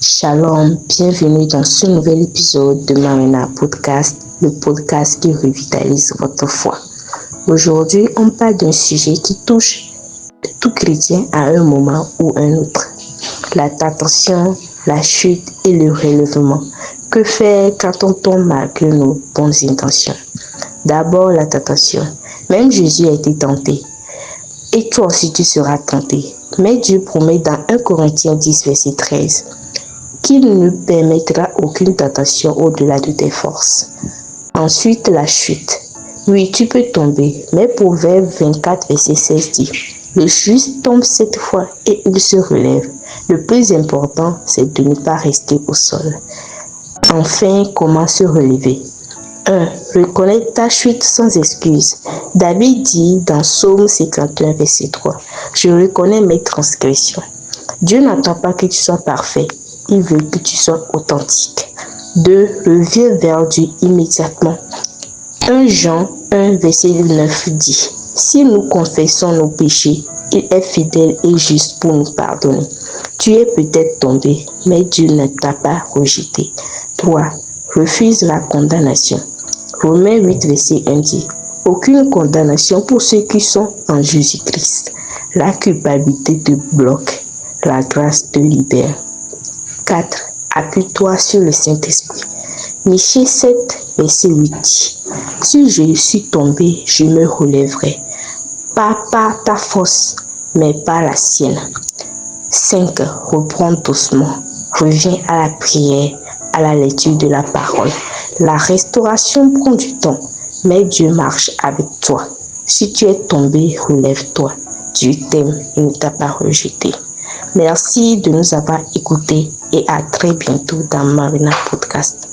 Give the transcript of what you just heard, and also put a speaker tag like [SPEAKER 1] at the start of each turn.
[SPEAKER 1] Shalom, bienvenue dans ce nouvel épisode de Marina Podcast, le podcast qui revitalise votre foi. Aujourd'hui, on parle d'un sujet qui touche tout chrétien à un moment ou un autre. La tentation, la chute et le relèvement. Que faire quand on tombe malgré nos bonnes intentions? D'abord, la tentation. Même Jésus a été tenté. Et toi aussi tu seras tenté. Mais Dieu promet dans 1 Corinthiens 10, verset 13, qu'il ne permettra aucune tentation au-delà de tes forces. Ensuite, la chute. Oui, tu peux tomber, mais Proverbe 24, verset 16 dit, le juste tombe 7 fois et il se relève. Le plus important, c'est de ne pas rester au sol. Enfin, comment se relever? 1. Reconnais ta chute sans excuse. David dit dans Psaume 51, verset 3, je reconnais mes transgressions. Dieu n'attend pas que tu sois parfait. Il veut que tu sois authentique. 2. Reviens vers Dieu immédiatement. 1 Jean 1, verset 9 dit, si nous confessons nos péchés, il est fidèle et juste pour nous pardonner. Tu es peut-être tombé, mais Dieu ne t'a pas rejeté. 3. Refuse la condamnation. Romains 8, verset 1 dit, aucune condamnation pour ceux qui sont en Jésus-Christ. La culpabilité te bloque, la grâce te libère. 4. Appuie-toi sur le Saint-Esprit. Michée 7, verset 8 dit, si je suis tombé, je me relèverai. Pas par ta force, mais par la sienne. 5. Reprends doucement. Reviens à la prière, à la lecture de la parole. La restauration prend du temps, mais Dieu marche avec toi. Si tu es tombé, relève-toi. Dieu t'aime et ne t'a pas rejeté. Merci de nous avoir écoutés et à très bientôt dans Marina Podcast.